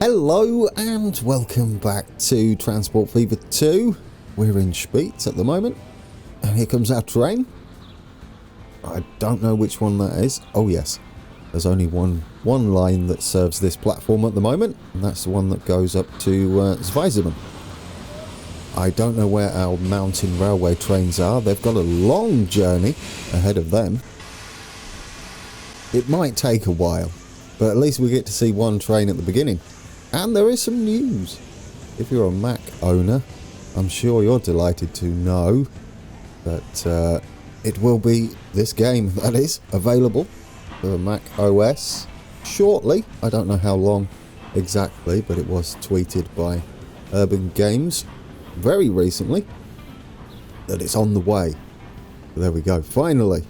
Hello and welcome back to Transport Fever 2. We're in Spitz at the moment, and here comes our train. I don't know which one that is. Oh yes, there's only one line that serves this platform at the moment, and that's the one that goes up to Zweisimmen. I don't know where our mountain railway trains are. They've got a long journey ahead of them. It might take a while, but at least we get to see one train at the beginning. And there is some news. If you're a Mac owner, I'm sure you're delighted to know that it will be, this game that is, available for Mac OS shortly. I don't know how long exactly, but it was tweeted by Urban Games very recently that it's on the way. There we go, finally.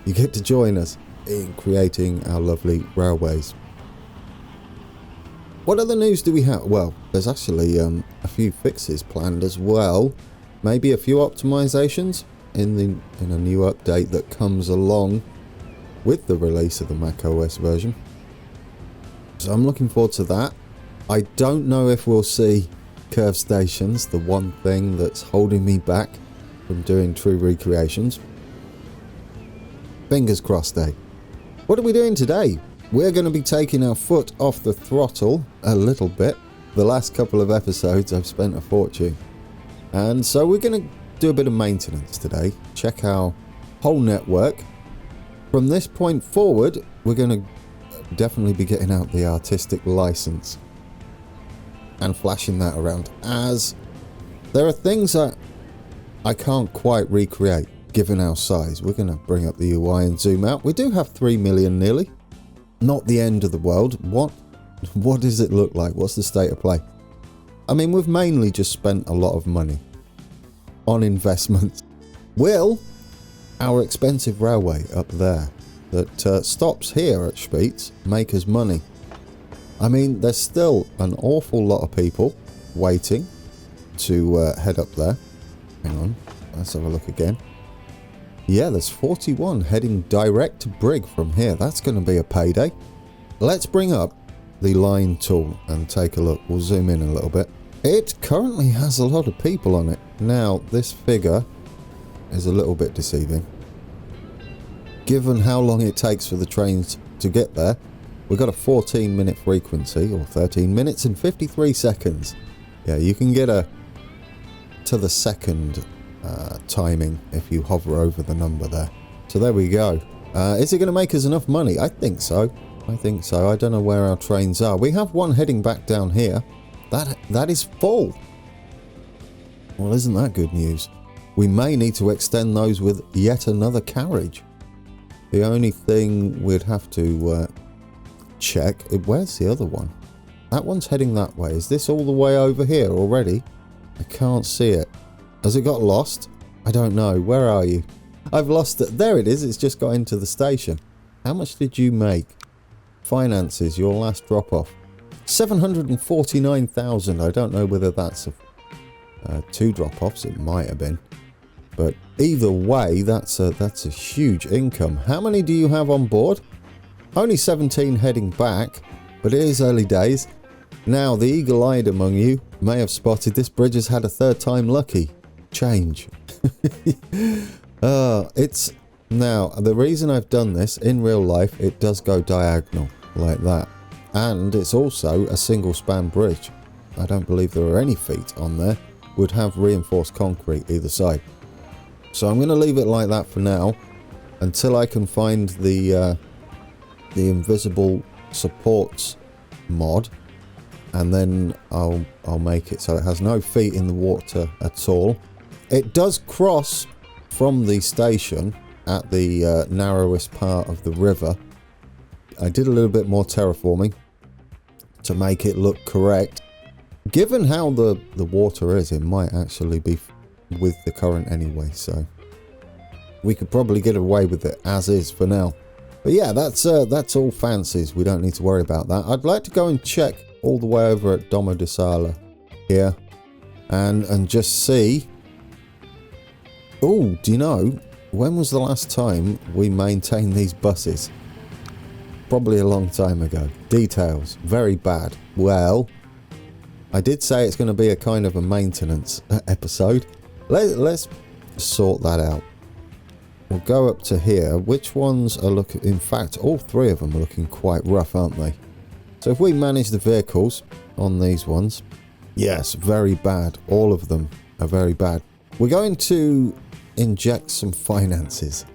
You get to join us in creating our lovely railways. What other news do we have? Well, there's actually a few fixes planned as well. Maybe a few optimizations in a new update that comes along with the release of the macOS version. So I'm looking forward to that. I don't know if we'll see curve stations, the one thing that's holding me back from doing true recreations. Fingers crossed, eh? What are we doing today? We're going to be taking our foot off the throttle a little bit. The last couple of episodes I've spent a fortune. And so we're going to do a bit of maintenance today. Check our whole network. From this point forward, we're going to definitely be getting out the artistic license and flashing that around, as there are things that I can't quite recreate given our size. We're going to bring up the UI and zoom out. We do have 3 million nearly. Not the end of the world. What does it look like? What's the state of play? I mean, we've mainly just spent a lot of money on investments. Will our expensive railway up there that stops here at Spitz make us money? I mean, there's still an awful lot of people waiting to head up there. Hang on, let's have a look again. Yeah, there's 41 heading direct to Brig from here. That's going to be a payday. Let's bring up the line tool and take a look. We'll zoom in a little bit. It currently has a lot of people on it. Now, this figure is a little bit deceiving. Given how long it takes for the trains to get there, we've got a 14-minute frequency, or 13 minutes and 53 seconds. Yeah, you can get to the second timing if you hover over the number there. So there we go. Is it going to make us enough money? I think so. I don't know where our trains are. We have one heading back down here. That is full. Well, isn't that good news? We may need to extend those with yet another carriage. The only thing we'd have to check, where's the other one? That one's heading that way. Is this all the way over here already? I can't see it. Has it got lost? I don't know. Where are you? I've lost it. There it is. It's just got into the station. How much did you make? Finances, your last drop off. 749,000. I don't know whether that's two drop offs. It might have been. But either way, that's a huge income. How many do you have on board? Only 17 heading back, but it is early days. Now, the eagle-eyed among you may have spotted this bridge has had a third time lucky. Change. It's now the reason I've done this in real life, it does go diagonal like that, and it's also a single span bridge. I don't believe there are any feet on there would have reinforced concrete either side, so I'm going to leave it like that for now until I can find the invisible supports mod, and then I'll make it so it has no feet in the water at all. It does cross from the station at the narrowest part of the river. I did a little bit more terraforming to make it look correct. Given how the water is, it might actually be with the current anyway, so we could probably get away with it as is for now. But yeah, that's all fancies. We don't need to worry about that. I'd like to go and check all the way over at Domo de Sala here and just see. Oh, do you know, when was the last time we maintained these buses? probably a long time ago. Details, very bad. Well, I did say it's going to be a kind of a maintenance episode. Let's sort that out. We'll go up to here. Which ones are looking... In fact, all three of them are looking quite rough, aren't they? So if we manage the vehicles on these ones... Yes, very bad. All of them are very bad. We're going to inject some finances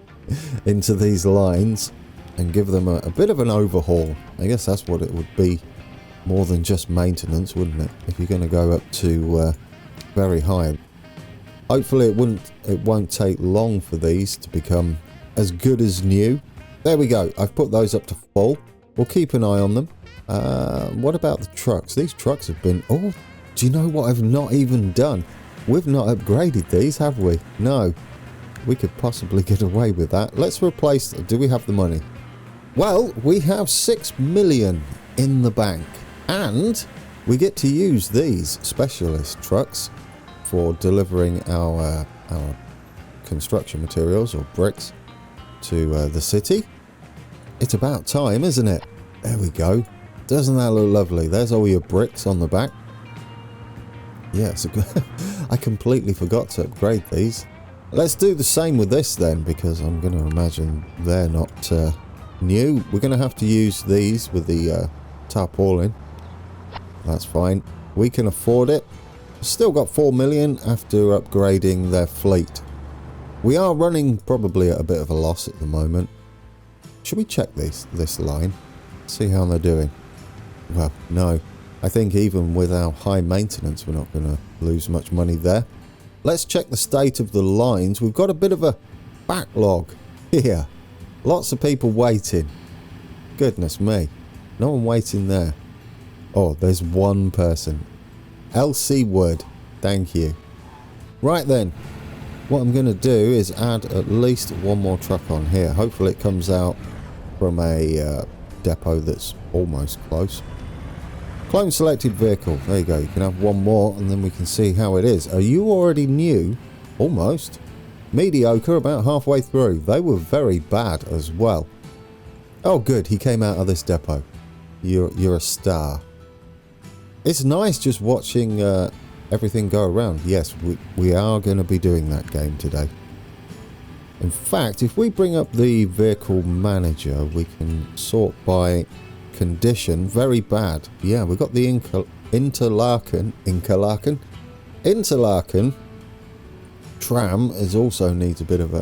into these lines and give them a bit of an overhaul. I guess that's what it would be, more than just maintenance, wouldn't it? If you're going to go up to very high. Hopefully it won't take long for these to become as good as new. There we go. I've put those up to full. We'll keep an eye on them. What about the trucks? These trucks have been... Oh, do you know what I've not even done? We've not upgraded these, have we? No. We could possibly get away with that. Let's replace... Do we have the money? Well, we have 6 million in the bank. And we get to use these specialist trucks for delivering our construction materials or bricks to the city. It's about time, isn't it? There we go. Doesn't that look lovely? There's all your bricks on the back. Yes, I completely forgot to upgrade these. Let's do the same with this then, because I'm going to imagine they're not new. We're going to have to use these with the tarpaulin. That's fine. We can afford it. Still got 4 million after upgrading their fleet. We are running probably at a bit of a loss at the moment. Should we check this line? See how they're doing. Well, no. I think even with our high maintenance, we're not going to lose much money there. Let's check the state of the lines. We've got a bit of a backlog here. Lots of people waiting. Goodness me. No one waiting there. Oh, there's one person. LC Wood. Thank you. Right then. What I'm going to do is add at least one more truck on here. Hopefully it comes out from a depot that's almost close. Clone selected vehicle. There you go. You can have one more and then we can see how it is. Are you already new? Almost. Mediocre, about halfway through. They were very bad as well. Oh good, he came out of this depot. You're a star. It's nice just watching everything go around. Yes, we are going to be doing that game today. In fact, if we bring up the vehicle manager, we can sort by condition. Very bad. Yeah, we've got the Interlaken tram is also needs a bit of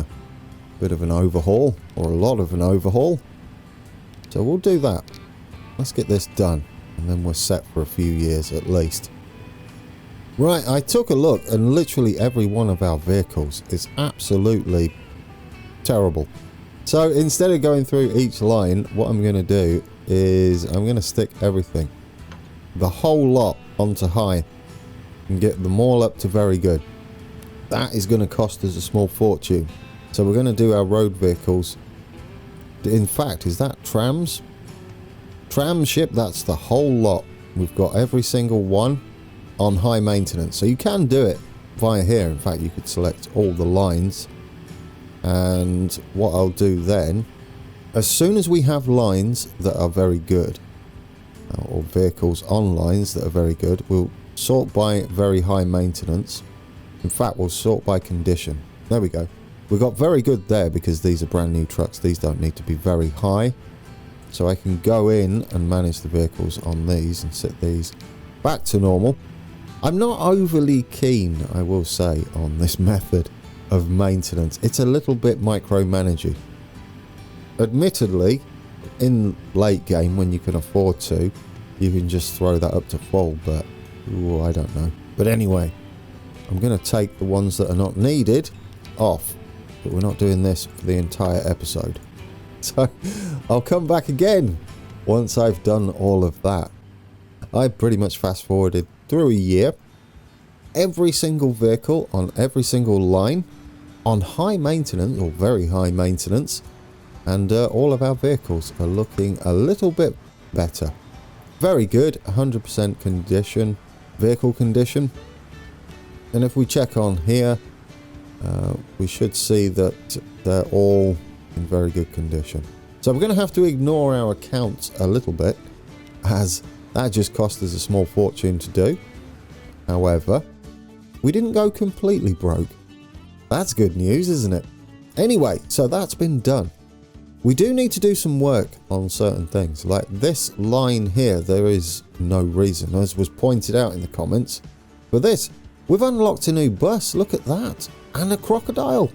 an overhaul, or a lot of an overhaul. So we'll do that. Let's get this done, and then we're set for a few years at least. Right, I took a look, and literally every one of our vehicles is absolutely terrible. So instead of going through each line, what I'm going to do is I'm going to stick everything, the whole lot, onto high and get them all up to very good. That is going to cost us a small fortune. So we're going to do our road vehicles. In fact, is that trams? Tram ship, that's the whole lot. We've got every single one on high maintenance. So you can do it via here. In fact, you could select all the lines. And what I'll do then, as soon as we have lines that are very good, or vehicles on lines that are very good, we'll sort by very high maintenance. In fact, we'll sort by condition. There we go. We got very good there because these are brand new trucks. These don't need to be very high. So I can go in and manage the vehicles on these and set these back to normal. I'm not overly keen, I will say, on this method of maintenance. It's a little bit micromanaging. Admittedly, in late game when you can afford to, you can just throw that up to full, but ooh, I don't know. But anyway, I'm going to take the ones that are not needed off, but we're not doing this for the entire episode. So I'll come back again once I've done all of that. I pretty much fast forwarded through a year. Every single vehicle on every single line on high maintenance or very high maintenance, and all of our vehicles are looking a little bit better. Very good. 100% condition, vehicle condition. And if we check on here, we should see that they're all in very good condition. So So we're going to have to ignore our accounts a little bit, as that just cost us a small fortune to do. However, we didn't go completely broke. That's good news, isn't it? Anyway, so that's been done. We do need to do some work on certain things. Like this line here, there is no reason, as was pointed out in the comments. For this, we've unlocked a new bus. Look at that. And a crocodile.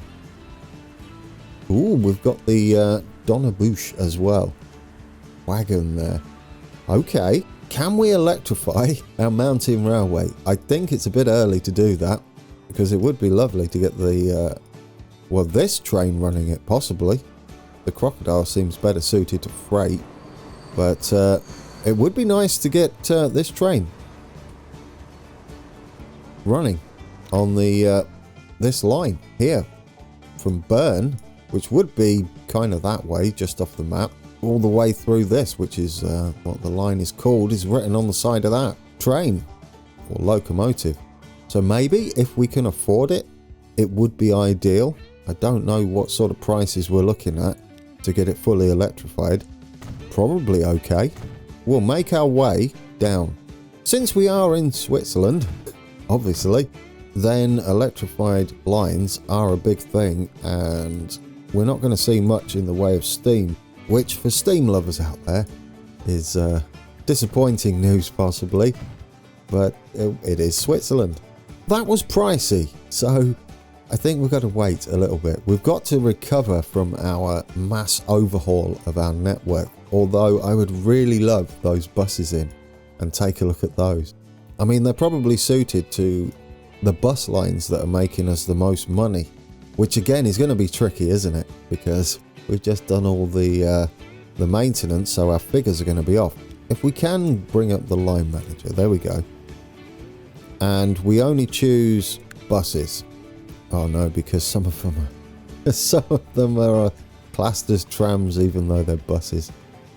Ooh, we've got the Donnabouche as well. Wagon there. Okay. Can we electrify our mountain railway? I think it's a bit early to do that, because it would be lovely to get the, well, this train running it, possibly. The crocodile seems better suited to freight, but it would be nice to get this train running on the this line here from Bern, which would be kind of that way, just off the map, all the way through this, which is what the line is called, is written on the side of that train or locomotive. So maybe if we can afford it, it would be ideal. I don't know what sort of prices we're looking at to get it fully electrified. Probably okay. We'll make our way down. Since we are in Switzerland, obviously, then electrified lines are a big thing, and we're not going to see much in the way of steam, which for steam lovers out there is disappointing news possibly, but it is Switzerland. That was pricey, so I think we've got to wait a little bit. We've got to recover from our mass overhaul of our network, although I would really love those buses in and take a look at those. I mean, they're probably suited to the bus lines that are making us the most money, which again is going to be tricky, isn't it? Because we've just done all the maintenance, so our figures are going to be off. If we can bring up the line manager, there we go. And we only choose buses. Oh no, because some of them are classed as trams, even though they're buses.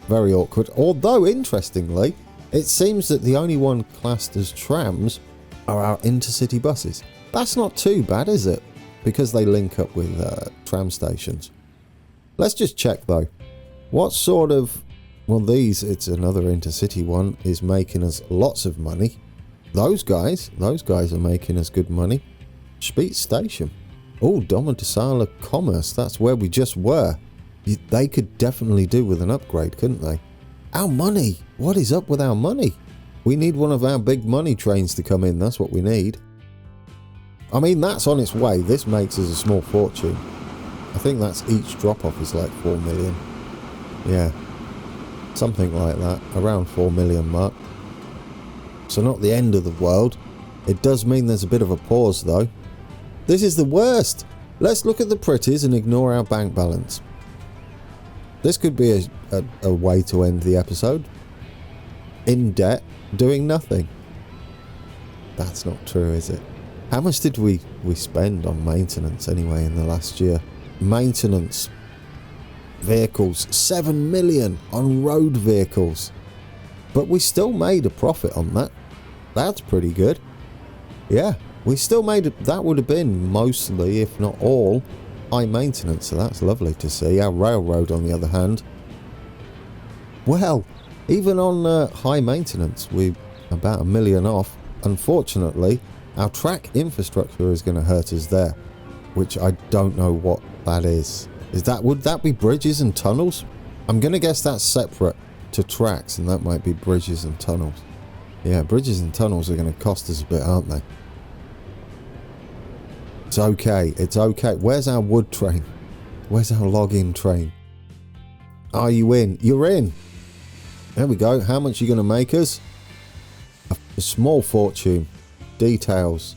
Very awkward. Although, interestingly, it seems that the only one classed as trams are our intercity buses. That's not too bad, is it? Because they link up with tram stations. Let's just check though. What sort of... Well, it's another intercity one, is making us lots of money. Those guys are making us good money. Speed Station. Oh, Domodosala Commerce. That's where we just were. They could definitely do with an upgrade, couldn't they? Our money. What is up with our money? We need one of our big money trains to come in. That's what we need. I mean, that's on its way. This makes us a small fortune. I think that's each drop-off is like 4 million. Yeah. Something like that. Around 4 million mark. So not the end of the world. It does mean there's a bit of a pause though. This is the worst. Let's look at the pretties and ignore our bank balance. This could be a way to end the episode. In debt, doing nothing. That's not true, is it? How much did we spend on maintenance anyway in the last year? Maintenance. Vehicles. 7 million on road vehicles. But we still made a profit on that. That's pretty good. Yeah, we still made it. That would have been mostly, if not all, high maintenance. So that's lovely to see. Our railroad, on the other hand, well, even on high maintenance, we're about 1 million off. Unfortunately, our track infrastructure is going to hurt us there, which I don't know what that is. Would that be bridges and tunnels? I'm going to guess that's separate to tracks, and that might be bridges and tunnels. Yeah, bridges and tunnels are going to cost us a bit, aren't they? It's okay. It's okay. Where's our wood train? Where's our log-in train? Are you in? You're in. There we go. How much are you going to make us? A small fortune. Details.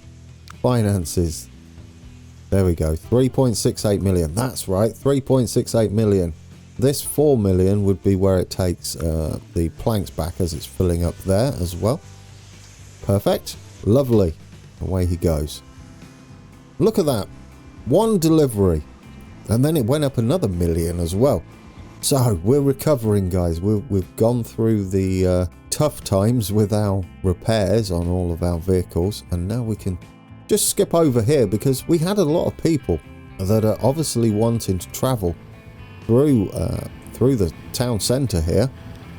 Finances. There we go. 3.68 million. That's right. 3.68 million. This 4 million would be where it takes the planks back as it's filling up there as well. Perfect. Lovely. Away he goes. Look at that. One delivery. And then it went up another 1 million as well. So we're recovering, guys. We've gone through the tough times with our repairs on all of our vehicles. And now we can just skip over here, because we had a lot of people that are obviously wanting to travel through through the town centre here.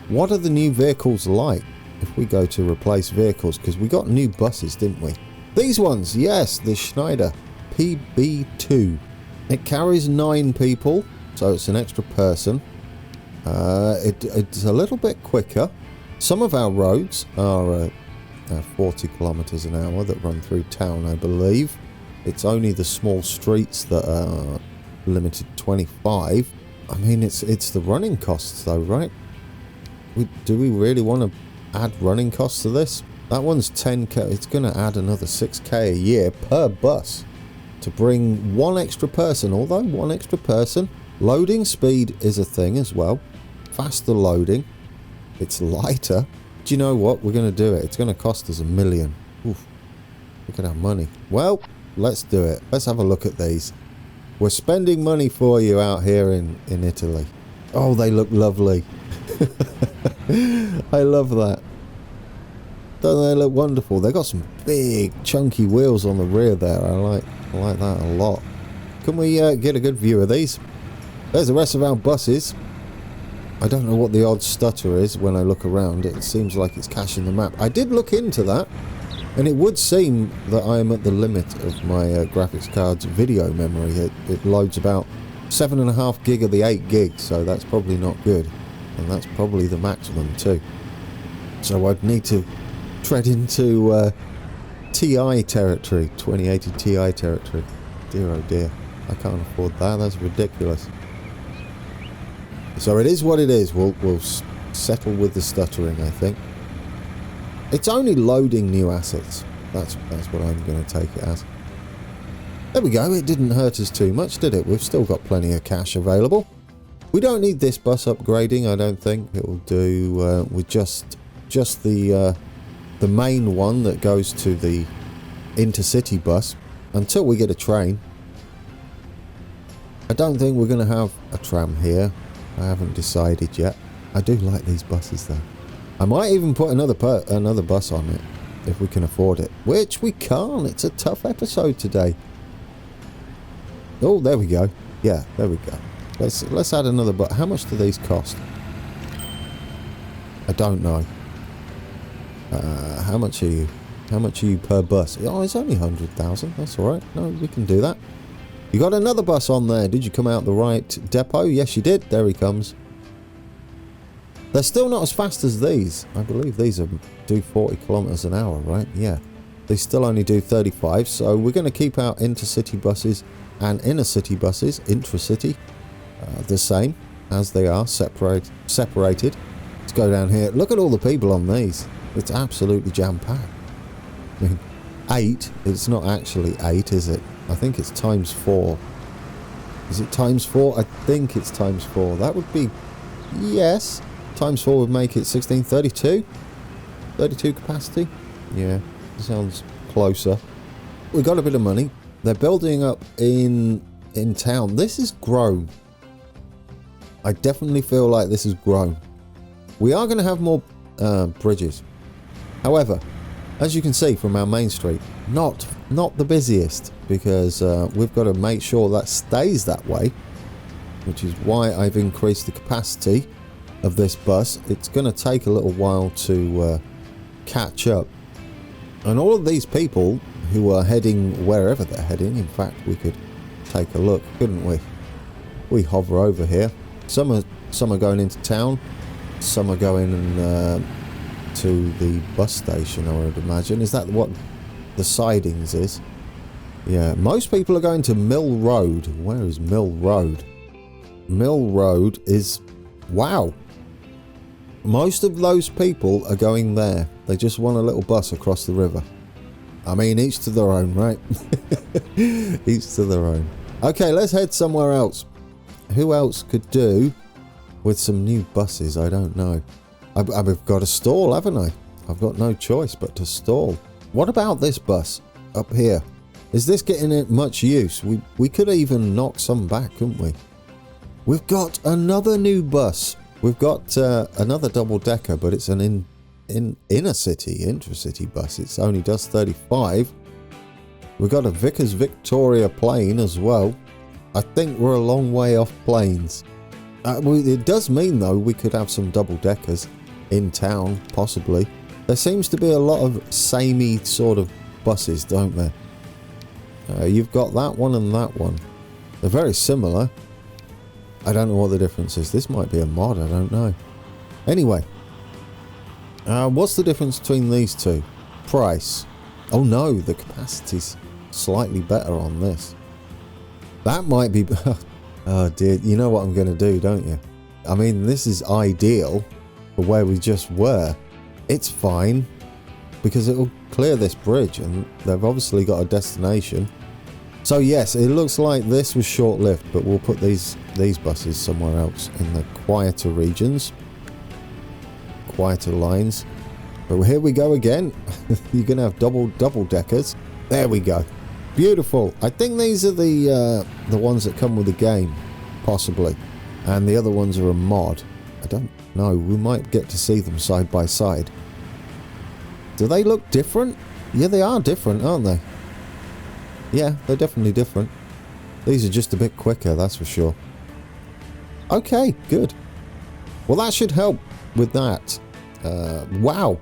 What are the new vehicles like? If we go to replace vehicles, because we got new buses, didn't we? These ones, yes, the Schneider PB2. It carries 9 people, so it's an extra person. It's a little bit quicker. Some of our roads are 40 kilometers an hour that run through town, I believe. It's only the small streets that are limited 25. I mean, it's the running costs though, right? Do we really want to add running costs to this? That one's 10k. It's going to add another 6k a year per bus to bring one extra person. Although one extra person, loading speed is a thing as well. Faster loading. It's lighter. Do you know what? We're going to do it. It's going to cost us $1 million. Oof. Look at our money. Well, let's do it. Let's have a look at these. We're spending money for you out here in Italy. Oh, they look lovely. I love that. Don't they look wonderful? They've got some big chunky wheels on the rear there. I like that a lot. Can we get a good view of these? There's the rest of our buses. I don't know what the odd stutter is when I look around. It seems like it's caching the map. I did look into that, and it would seem that I am at the limit of my graphics card's video memory. It loads about 7.5 gig of the 8 gig, so that's probably not good. And that's probably the maximum too. So I'd need to tread into TI territory, 2080 Ti territory. Dear oh dear, I can't afford that. That's ridiculous. So it is what it is. We'll settle with the stuttering, I think. It's only loading new assets. That's what I'm going to take it as. There we go. It didn't hurt us too much, did it? We've still got plenty of cash available. We don't need this bus upgrading, I don't think. It will do with just the main one that goes to the intercity bus until we get a train. I don't think we're going to have a tram here. I haven't decided yet. I do like these buses though. I might even put another bus on it if we can afford it, which we can't. It's a tough episode today. Oh, there we go. Yeah, there we go. Let's add another bus. How much do these cost? I don't know. How much are you? How much are you per bus? Oh, it's only 100,000. That's all right. No, we can do that. You got another bus on there. Did you come out the right depot? Yes, you did. There he comes. They're still not as fast as these. I believe these do 40 kilometers an hour, right? Yeah. They still only do 35. So we're going to keep our intercity buses and inner city buses, intracity, the same as they are, separated. Let's go down here. Look at all the people on these. It's absolutely jam-packed. I mean, 8. It's not actually 8, is it? I think it's times 4. Is it times 4? I think it's times 4. That would be... Yes. Times 4 would make it 16. 32? 32 capacity? Yeah. Sounds closer. We got a bit of money. They're building up in town. This has grown. I definitely feel like this has grown. We are going to have more bridges. However, as you can see from our main street, not the busiest, because we've got to make sure that stays that way, which is why I've increased the capacity of this bus. It's going to take a little while to catch up. And all of these people who are heading wherever they're heading, in fact, we could take a look, couldn't we? We hover over here. Some are going into town. Some are going to the bus station, I would imagine. Is that what the sidings is? Yeah, most people are going to Mill Road. Where is Mill Road? Mill Road is... Wow. Most of those people are going there. They just want a little bus across the river. I mean, each to their own, right? Each to their own. Okay, let's head somewhere else. Who else could do with some new buses? I don't know. I've got to stall, haven't I? I've got no choice but to stall. What about this bus up here? Is this getting it much use? We could even knock some back, couldn't we? We've got another new bus. We've got another double-decker, but it's an intracity bus. It only does 35. We've got a Vickers Victoria plane as well. I think we're a long way off planes. It does mean, though, we could have some double-deckers in town, possibly. There seems to be a lot of samey sort of buses, don't there? You've got that one and that one. They're very similar. I don't know what the difference is. This might be a mod, I don't know. Anyway. What's the difference between these two? Price. Oh no, the capacity's slightly better on this. That might be... Oh dear, you know what I'm going to do, don't you? I mean, this is ideal for where we just were. It's fine, because it'll clear this bridge, and they've obviously got a destination. So yes, it looks like this was short-lived, but we'll put these buses somewhere else in the quieter regions. Quieter lines. But here we go again. You're going to have double-deckers. There we go. Beautiful. I think these are the ones that come with the game, possibly. And the other ones are a mod. I don't know. We might get to see them side by side. Do they look different? Yeah, they are different, aren't they? Yeah, they're definitely different. These are just a bit quicker, that's for sure. Okay, good. Well, that should help with that. Wow.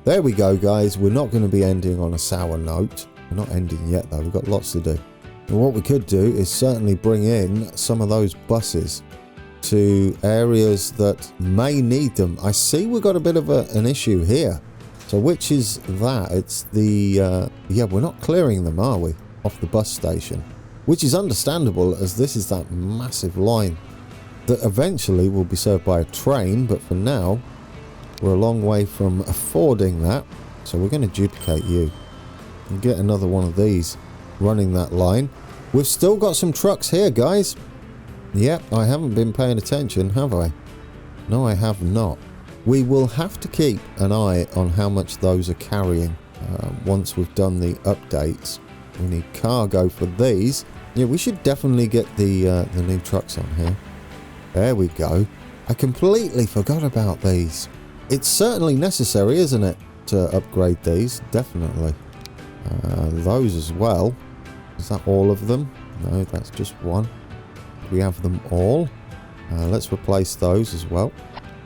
There we go, guys. We're not going to be ending on a sour note. We're not ending yet, though. We've got lots to do. And what we could do is certainly bring in some of those buses to areas that may need them. I see we've got a bit of an issue here. So which is that? It's the... yeah, we're not clearing them, are we? Off the bus station. Which is understandable, as this is that massive line that eventually will be served by a train. But for now, we're a long way from affording that. So we're going to duplicate you. And get another one of these running that line. We've still got some trucks here, guys. Yep, I haven't been paying attention, have I? No, I have not. We will have to keep an eye on how much those are carrying once we've done the updates. We need cargo for these. Yeah, we should definitely get the new trucks on here. There we go. I completely forgot about these. It's certainly necessary, isn't it, to upgrade these? Definitely. Those as well. Is that all of them? No, that's just one. We have them all. Let's replace those as well.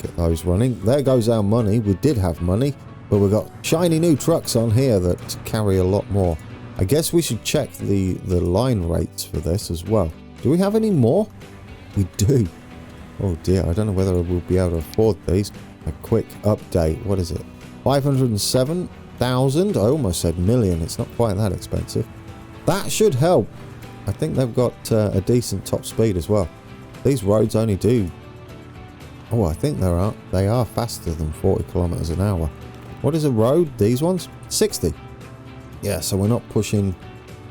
Get those running. There goes our money. We did have money, but we've got shiny new trucks on here that carry a lot more. I guess we should check the line rates for this as well. Do we have any more? We do. Oh dear, I don't know whether we'll be able to afford these. A quick update. What is it? 507,000? I almost said million. It's not quite that expensive. That should help. I think they've got a decent top speed as well. These roads only do... Oh, I think they are faster than 40 kilometers an hour. What is a road? These ones? 60. Yeah, so we're not pushing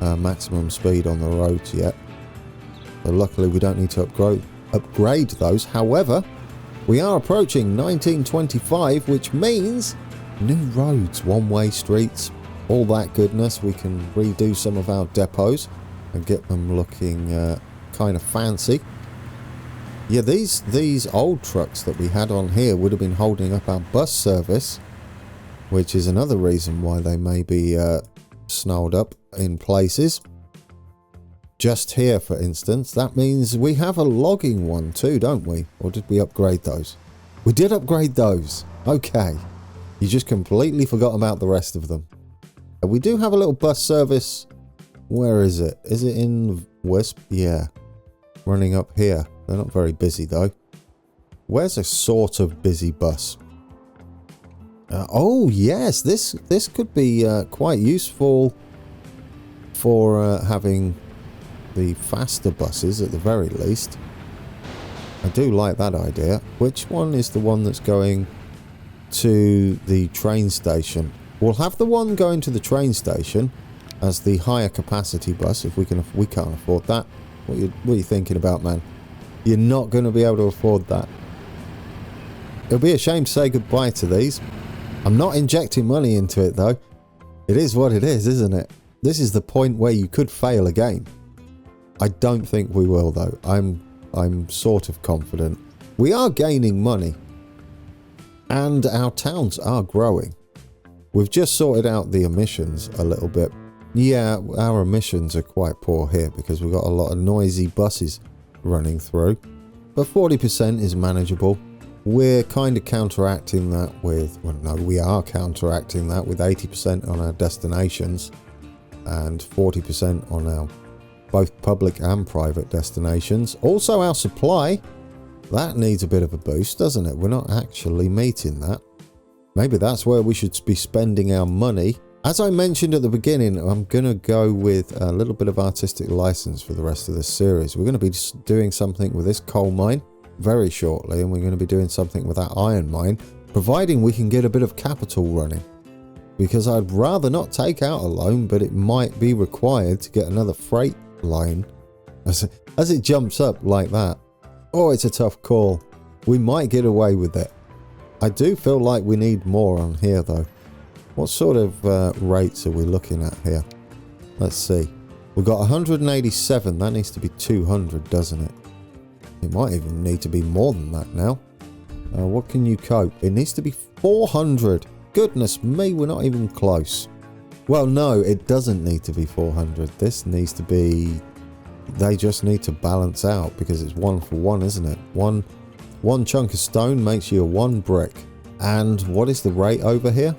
maximum speed on the roads yet. So luckily we don't need to upgrade those. However, we are approaching 1925, which means new roads, one-way streets, all that goodness. We can redo some of our depots and get them looking kind of fancy. Yeah, these old trucks that we had on here would have been holding up our bus service, which is another reason why they may be snarled up in places. Just here, for instance, that means we have a logging one too, don't we? Or did we upgrade those? We did upgrade those. Okay. You just completely forgot about the rest of them. We do have a little bus service. Where is it? Is it in Wisp? Yeah. Running up here. They're not very busy though. Where's a sort of busy bus? Oh yes, this could be quite useful for having the faster buses at the very least. I do like that idea. Which one is the one that's going to the train station? We'll have the one going to the train station as the higher capacity bus if we can't afford that. What are you thinking about, man? You're not going to be able to afford that. It'll be a shame to say goodbye to these. I'm not injecting money into it though. It is what it is, isn't it? This is the point where you could fail a game. I don't think we will though. I'm sort of confident. We are gaining money. And our towns are growing. We've just sorted out the emissions a little bit. Yeah, our emissions are quite poor here because we've got a lot of noisy buses running through. but 40% is manageable. We're kind of counteracting that with, well, no, we are counteracting that with 80% on our destinations and 40% on our both public and private destinations. Also our supply, that needs a bit of a boost, doesn't it? We're not actually meeting that. Maybe that's where we should be spending our money. As I mentioned at the beginning, I'm going to go with a little bit of artistic license for the rest of this series. We're going to be doing something with this coal mine very shortly, and we're going to be doing something with that iron mine, providing we can get a bit of capital running. Because I'd rather not take out a loan, but it might be required to get another freight line as it jumps up like that. Oh, it's a tough call. We might get away with it. I do feel like we need more on here though. What sort of rates are we looking at here? Let's see. We've got 187. That needs to be 200, doesn't it? It might even need to be more than that now. What can you cope? It needs to be 400. Goodness me, we're not even close. Well, no, it doesn't need to be 400. This needs to be... They just need to balance out because it's 1 for 1, isn't it? One chunk of stone makes you a 1 brick. And what is the rate over here?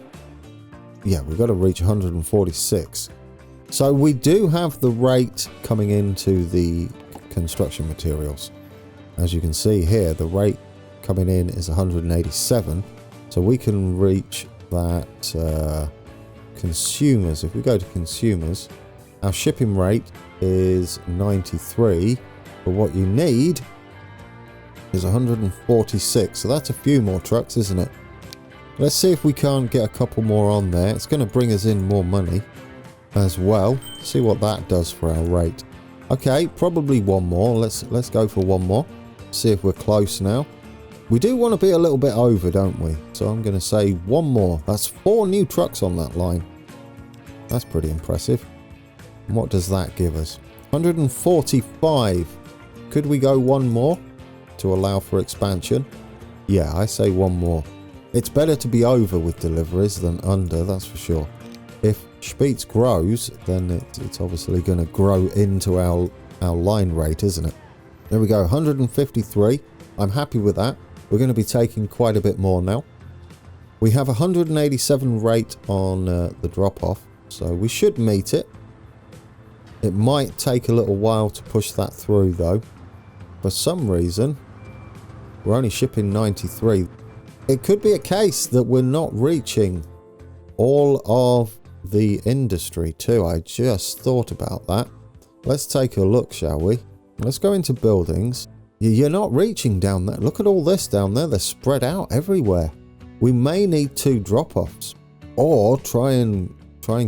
Yeah, we've got to reach 146. So we do have the rate coming into the construction materials. As you can see here, the rate coming in is 187. So we can reach that consumers. If we go to consumers, our shipping rate is 93. But what you need is 146. So that's a few more trucks, isn't it? Let's see if we can't get a couple more on there. It's going to bring us in more money as well. See what that does for our rate. Okay, probably one more. Let's go for one more. See if we're close now. We do want to be a little bit over, don't we? So I'm going to say one more. That's 4 new trucks on that line. That's pretty impressive. And what does that give us? 145. Could we go one more to allow for expansion? Yeah, I say one more. It's better to be over with deliveries than under, that's for sure. If Spitz grows, then it's obviously going to grow into our line rate, isn't it? There we go, 153. I'm happy with that. We're going to be taking quite a bit more now. We have 187 rate on the drop-off, so we should meet it. It might take a little while to push that through, though. For some reason, we're only shipping 93. It could be a case that we're not reaching all of the industry, too. I just thought about that. Let's take a look, shall we? Let's go into buildings. You're not reaching down there. Look at all this down there. They're spread out everywhere. We may need 2 drop-offs, or try and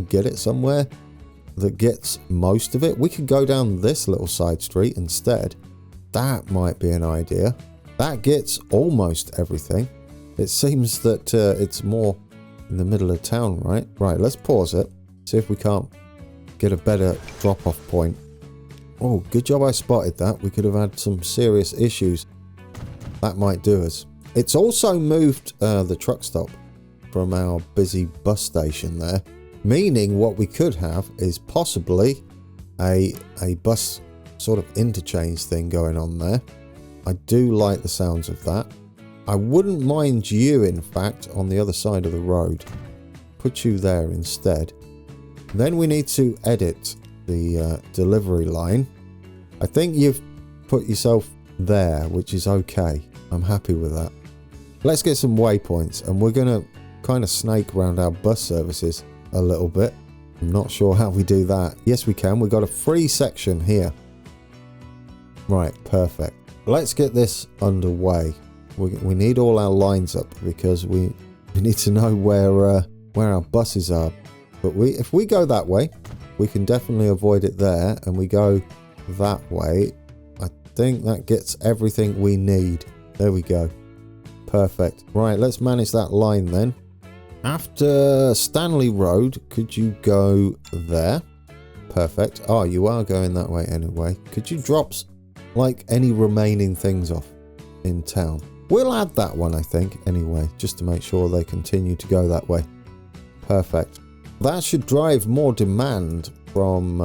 get it somewhere that gets most of it. We could go down this little side street instead. That might be an idea. That gets almost everything. It seems that it's more in the middle of town, right? Right, let's pause it. See if we can't get a better drop-off point. Oh, good job I spotted that. We could have had some serious issues. That might do us. It's also moved the truck stop from our busy bus station there. Meaning what we could have is possibly a bus sort of interchange thing going on there. I do like the sounds of that. I wouldn't mind you, in fact, on the other side of the road. Put you there instead. Then we need to edit the delivery line. I think you've put yourself there, which is okay. I'm happy with that. Let's get some waypoints, and we're going to kind of snake around our bus services a little bit. I'm not sure how we do that. Yes, we can. We've got a free section here. Right, perfect. Let's get this underway. We need all our lines up because we need to know where our buses are. But if we go that way, we can definitely avoid it there, and we go that way. I think that gets everything we need. There we go. Perfect. Right, let's manage that line then. After Stanley Road, could you go there? Perfect. Oh, you are going that way anyway. Could you drop like any remaining things off in town? We'll add that one, I think, anyway, just to make sure they continue to go that way. Perfect. That should drive more demand from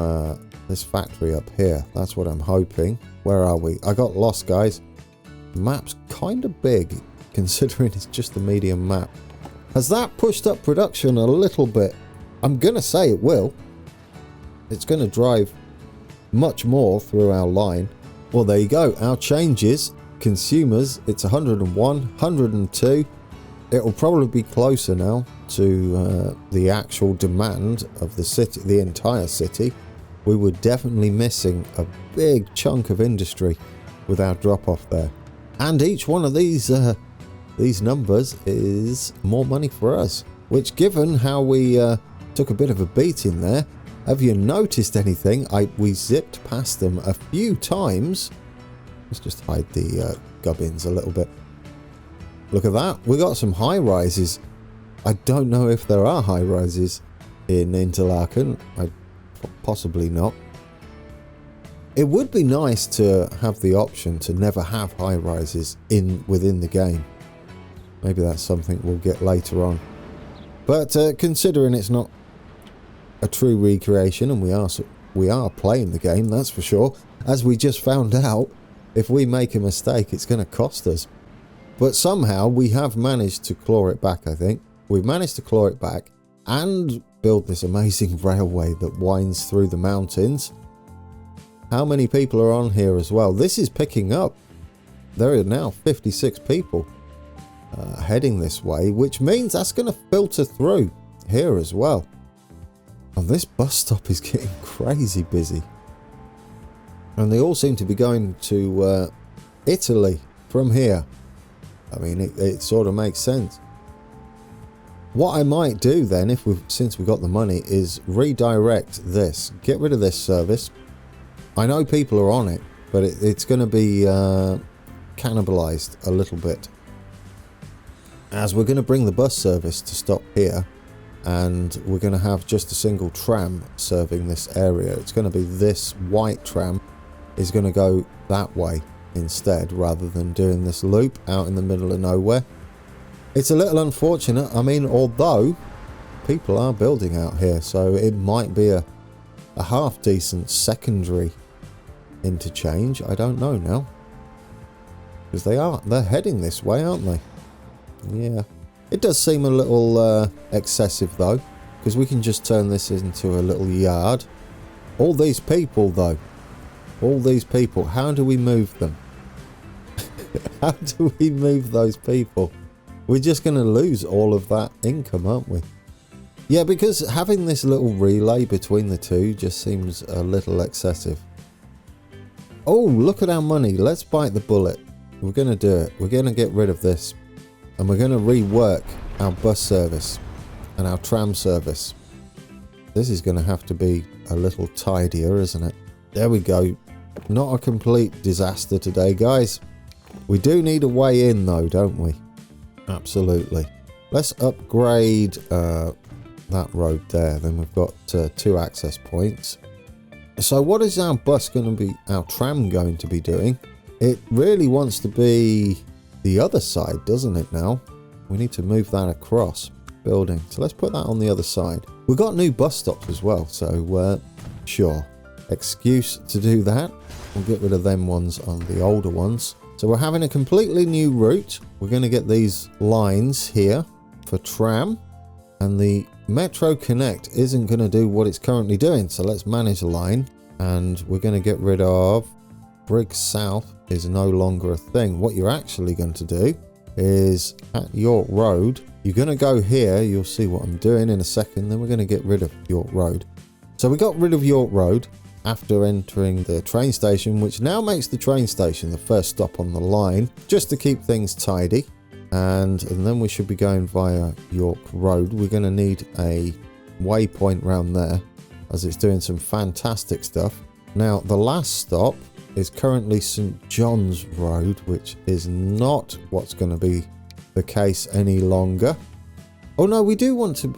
this factory up here. That's what I'm hoping. Where are we? I got lost, guys. The map's kind of big, considering it's just a medium map. Has that pushed up production a little bit? I'm going to say it will. It's going to drive much more through our line. Well, there you go. Our changes, consumers, it's 101, 102. It'll probably be closer now to the actual demand of the city, the entire city. We were definitely missing a big chunk of industry with our drop-off there. And each one of these numbers is more money for us, which, given how we took a bit of a beating there, have you noticed anything? We zipped past them a few times. Let's just hide the gubbins a little bit. Look at that. We got some high rises. I don't know if there are high rises in Interlaken. Possibly not. It would be nice to have the option to never have high rises within the game. Maybe that's something we'll get later on. But considering it's not a true recreation, and we are playing the game, that's for sure. As we just found out, if we make a mistake, it's going to cost us. But somehow we have managed to claw it back, I think. We've managed to claw it back and build this amazing railway that winds through the mountains. How many people are on here as well? This is picking up. There are now 56 people heading this way, which means that's going to filter through here as well. And this bus stop is getting crazy busy. And they all seem to be going to Italy from here. I mean, it sort of makes sense. What I might do then, since we've got the money, is redirect this. Get rid of this service. I know people are on it, but it's going to be cannibalized a little bit. As we're going to bring the bus service to stop here, and we're going to have just a single tram serving this area. It's going to be this white tram is going to go that way instead, rather than doing this loop out in the middle of nowhere. It's a little unfortunate. I mean, although people are building out here, so it might be a half decent secondary interchange. I don't know now, because they're heading this way, aren't they? Yeah, it does seem a little excessive though, because we can just turn this into a little yard. All these people though, all these people, how do we move them? How do we move those people? We're just going to lose all of that income, aren't we? Yeah, because having this little relay between the two just seems a little excessive. Oh, look at our money. Let's bite the bullet. We're going to do it. We're going to get rid of this. And we're going to rework our bus service and our tram service. This is going to have to be a little tidier, isn't it? There we go. Not a complete disaster today, guys. We do need a way in though, don't we? Absolutely. Let's upgrade that road there. Then we've got 2 access points. So what is our bus going to be, our tram going to be doing? It really wants to be the other side, doesn't it now? We need to move that across building. So let's put that on the other side. We've got new bus stops as well, so sure. Excuse to do that. We'll get rid of them ones on the older ones. So we're having a completely new route. We're going to get these lines here for tram. And the Metro Connect isn't going to do what it's currently doing. So let's manage a line. And we're going to get rid of Briggs South is no longer a thing. What you're actually going to do is at York Road. You're going to go here. You'll see what I'm doing in a second. Then we're going to get rid of York Road. So we got rid of York Road after entering the train station, which now makes the train station the first stop on the line, just to keep things tidy. And then we should be going via York Road. We're going to need a waypoint round there, as it's doing some fantastic stuff. Now, the last stop is currently St. John's Road, which is not what's going to be the case any longer. Oh no, we do want to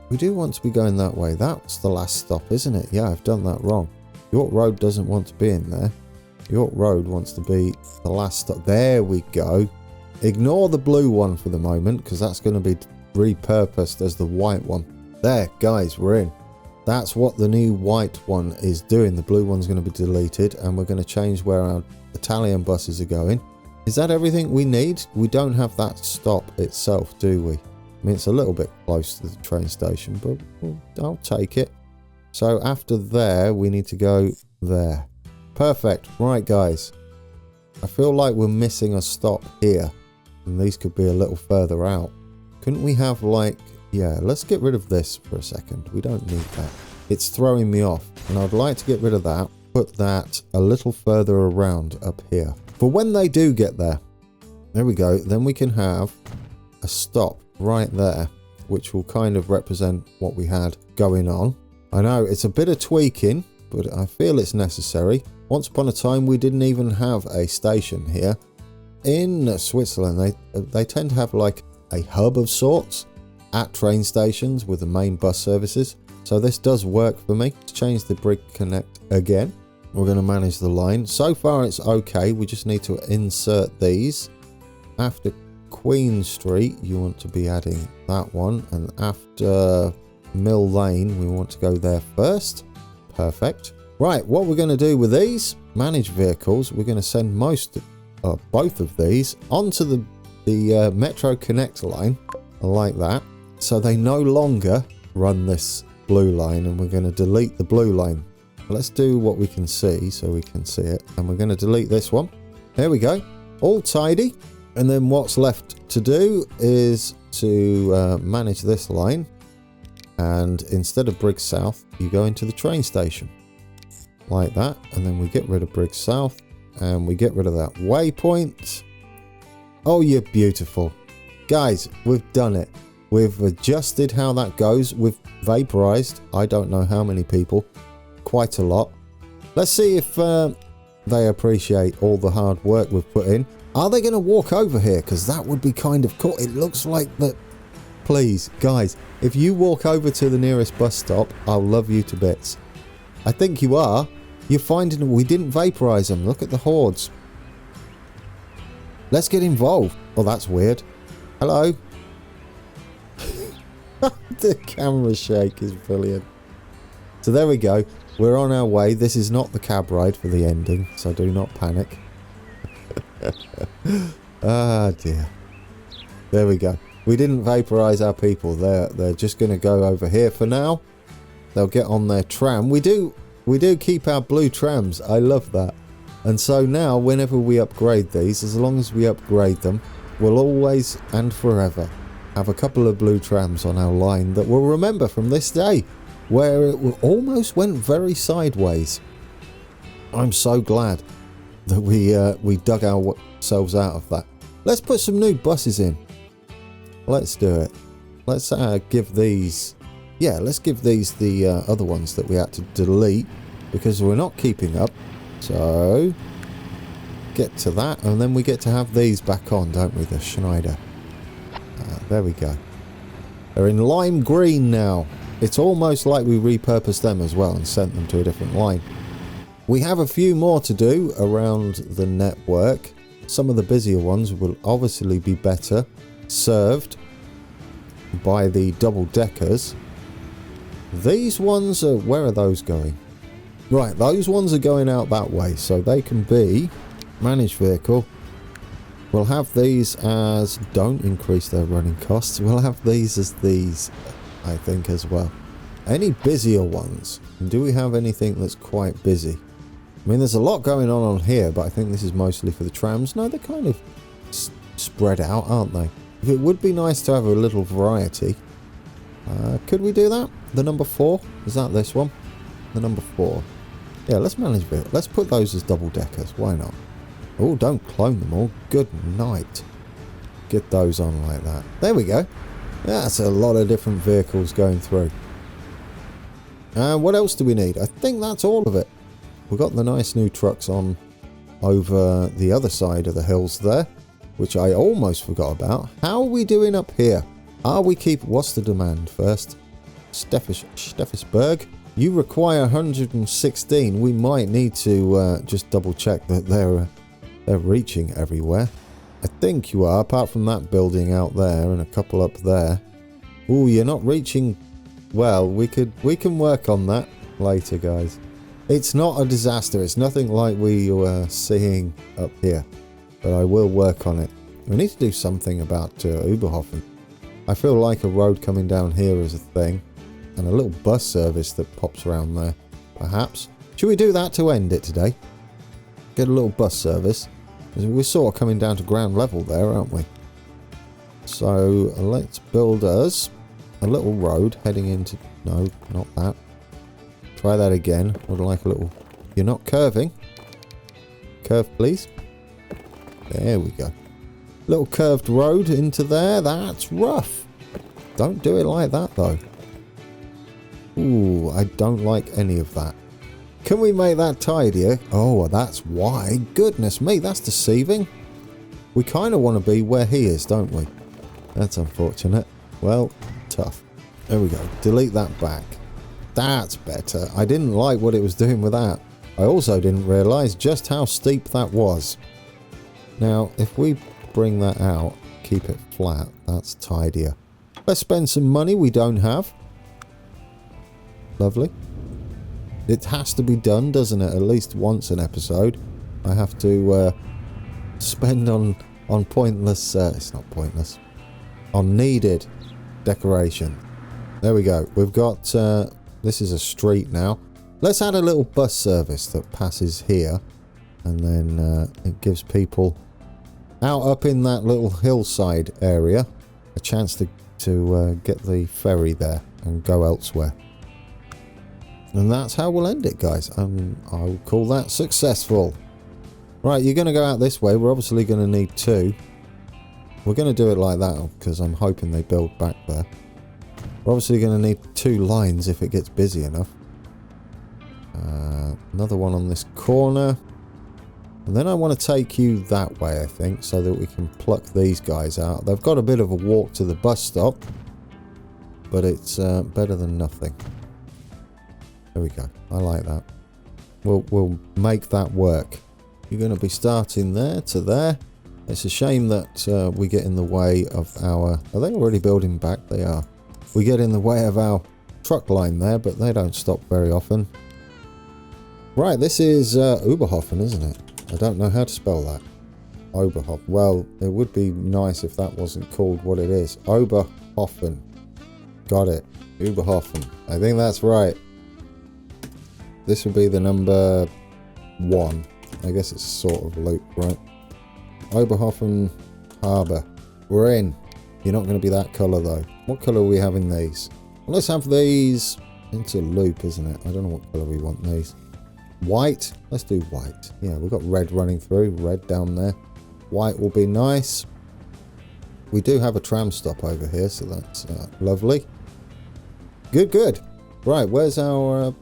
be going that way. That's the last stop, isn't it? Yeah, I've done that wrong. York Road doesn't want to be in there. York Road wants to be the last stop. There we go. Ignore the blue one for the moment, because that's going to be repurposed as the white one. There, guys, we're in. That's what the new white one is doing. The blue one's going to be deleted, and we're going to change where our Italian buses are going. Is that everything we need? We don't have that stop itself, do we? I mean, it's a little bit close to the train station, but I'll take it. So after there, we need to go there. Perfect. Right, guys. I feel like we're missing a stop here. And these could be a little further out. Couldn't we have like... Yeah, let's get rid of this for a second. We don't need that. It's throwing me off. And I'd like to get rid of that. Put that a little further around up here. For when they do get there. There we go. Then we can have a stop right there. Which will kind of represent what we had going on. I know it's a bit of tweaking. But I feel it's necessary. Once upon a time we didn't even have a station here. In Switzerland they tend to have like a hub of sorts at train stations with the main bus services. So this does work for me. Let's change the Brig Connect again. We're going to manage the line. So far it's okay. We just need to insert these. After Queen Street you want to be adding that one. And after Mill Lane we want to go there first. Perfect. Right, what we're going to do with these managed vehicles, we're going to send both of these onto the Metro Connect line, like that. So they no longer run this blue line, and we're going to delete the blue line. Let's do what we can see so we can see it. And we're going to delete this one. There we go. All tidy. And then what's left to do is to manage this line. And instead of Briggs South, you go into the train station. Like that. And then we get rid of Briggs South. And we get rid of that waypoint. Oh, you're beautiful. Guys, we've done it. We've adjusted how that goes. We've vaporized. I don't know how many people. Quite a lot. Let's see if they appreciate all the hard work we've put in. Are they going to walk over here? Because that would be kind of cool. It looks like that. Please, guys, if you walk over to the nearest bus stop, I'll love you to bits. I think you are. You're finding we didn't vaporize them. Look at the hordes. Let's get involved. Oh, that's weird. Hello. The camera shake is brilliant. So there we go. We're on our way. This is not the cab ride for the ending, so do not panic. Ah, dear. There we go. We didn't vaporize our people. They're just going to go over here for now. They'll get on their tram. We do keep our blue trams. I love that. And so now, whenever we upgrade these, as long as we upgrade them, we'll always and forever have a couple of blue trams on our line that we'll remember from this day, where it almost went very sideways. I'm so glad that we dug ourselves out of that. Let's put some new buses in. Let's do it. Let's give these... Yeah, let's give these the other ones that we had to delete because we're not keeping up. So, get to that, and then we get to have these back on, don't we? The Schneider. There we go. They're in lime green now. It's almost like we repurposed them as well and sent them to a different line. We have a few more to do around the network. Some of the busier ones will obviously be better served by the double-deckers. These ones are... Where are those going? Right, those ones are going out that way, so they can be managed vehicle. We'll have these as... Don't increase their running costs. We'll have these as these, I think, as well. Any busier ones? Do we have anything that's quite busy? I mean, there's a lot going on here, but I think this is mostly for the trams. No, they're kind of spread out, aren't they? It would be nice to have a little variety. Could we do that? The number 4? Is that this one? The number 4. Yeah, let's manage it. Let's put those as double-deckers. Why not? Oh, don't clone them all. Good night. Get those on like that. There we go. That's a lot of different vehicles going through. What else do we need? I think that's all of it. We've got the nice new trucks on over the other side of the hills there, which I almost forgot about. How are we doing up here? Are we keep... What's the demand first? Steffisburg. You require 116. We might need to just double check that they're reaching everywhere. I think you are, apart from that building out there and a couple up there. Ooh, you're not reaching... Well, we can work on that later, guys. It's not a disaster. It's nothing like we were seeing up here. but I will work on it. We need to do something about Oberhofen. I feel like a road coming down here is a thing, and a little bus service that pops around there, perhaps. Should we do that to end it today? Get a little bus service. We're sort of coming down to ground level there, aren't we? So let's build us a little road heading into... No, not that. Try that again. Would like a little... You're not curving. Curve, please. There we go. Little curved road into there. That's rough. Don't do it like that, though. Ooh, I don't like any of that. Can we make that tidier? Oh, that's why. Goodness me, that's deceiving. We kind of want to be where he is, don't we? That's unfortunate. Well, tough. There we go. Delete that back. That's better. I didn't like what it was doing with that. I also didn't realise just how steep that was. Now, if we bring that out, keep it flat, that's tidier. Let's spend some money we don't have. Lovely. It has to be done, doesn't it? At least once an episode. I have to spend on pointless... it's not pointless. On needed decoration. There we go. We've got... this is a street now. Let's add a little bus service that passes here. And then it gives people out up in that little hillside area a chance to get the ferry there and go elsewhere. And that's how we'll end it, guys. I'll call that successful. Right, you're going to go out this way. We're obviously going to need 2. We're going to do it like that because I'm hoping they build back there. We're obviously going to need 2 lines if it gets busy enough. Another one on this corner. And then I want to take you that way, I think, so that we can pluck these guys out. They've got a bit of a walk to the bus stop, but it's better than nothing. There we go. I like that. We'll make that work. You're going to be starting there to there. It's a shame that we get in the way of our... Are they already building back? They are. We get in the way of our truck line there, but they don't stop very often. Right, this is Oberhofen, isn't it? I don't know how to spell that. Oberhofen. Well, it would be nice if that wasn't called what it is. Oberhofen. Got it. Oberhofen. I think that's right. This would be the number 1. I guess it's sort of loop, right? Oberhofen Harbour. We're in. You're not going to be that colour, though. What colour are we having these? Well, let's have these into loop, isn't it? I don't know what colour we want these. White. Let's do white. Yeah, we've got red running through. Red down there. White will be nice. We do have a tram stop over here, so that's lovely. Good, good. Right, where's our...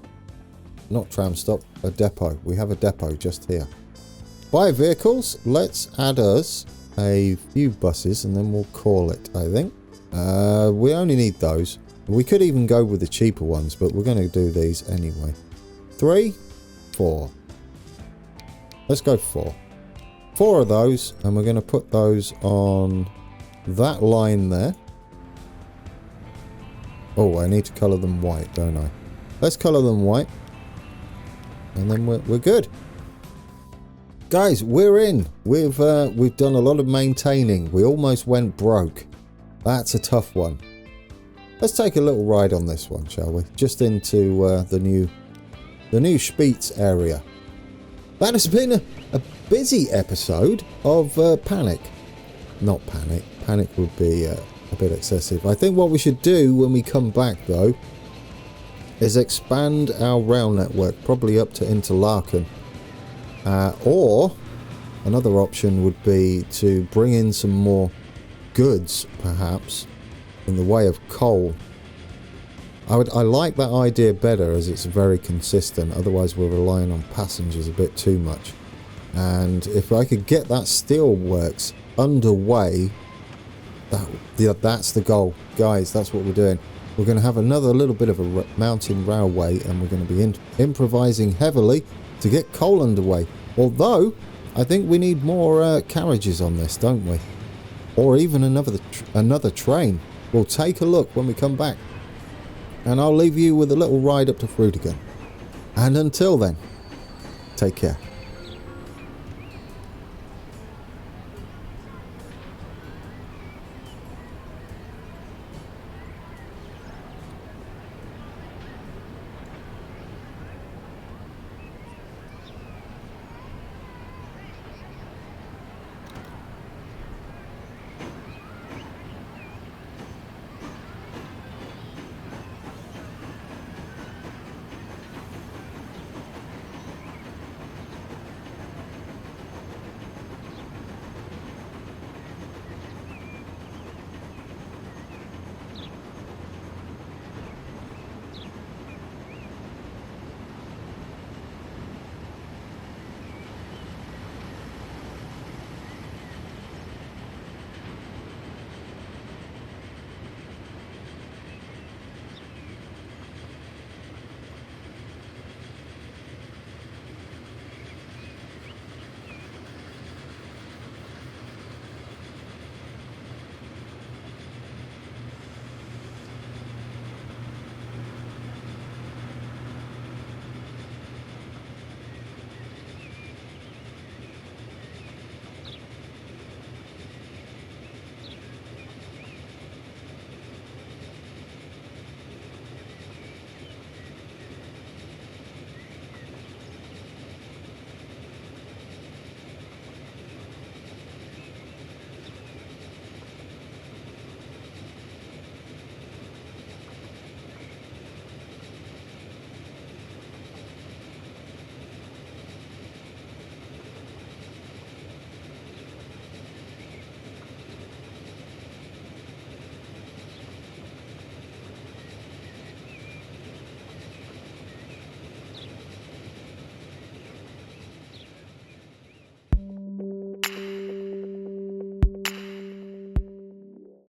not tram stop, a depot. We have a depot just here. Buy vehicles. Let's add us a few buses and then we'll call it, I think. We only need those. We could even go with the cheaper ones, but we're going to do these anyway. 3, 4. Let's go 4. 4 of those, and we're going to put those on that line there. Oh, I need to colour them white, don't I? Let's colour them white. And then we're good. Guys, we're in. We've done a lot of maintaining. We almost went broke. That's a tough one. Let's take a little ride on this one, shall we? Just into the new Spitz area. That has been a busy episode of Panic. Not Panic. Panic would be a bit excessive. I think what we should do when we come back, though, is expand our rail network, probably up to Interlaken. Or another option would be to bring in some more goods, perhaps, in the way of coal. I like that idea better as it's very consistent. Otherwise, we're relying on passengers a bit too much. And if I could get that steelworks underway, that's the goal. Guys, that's what we're doing. We're going to have another little bit of a mountain railway, and we're going to be improvising heavily to get coal underway. Although, I think we need more carriages on this, don't we? Or even another train. We'll take a look when we come back. And I'll leave you with a little ride up to Frutigen. And until then, take care.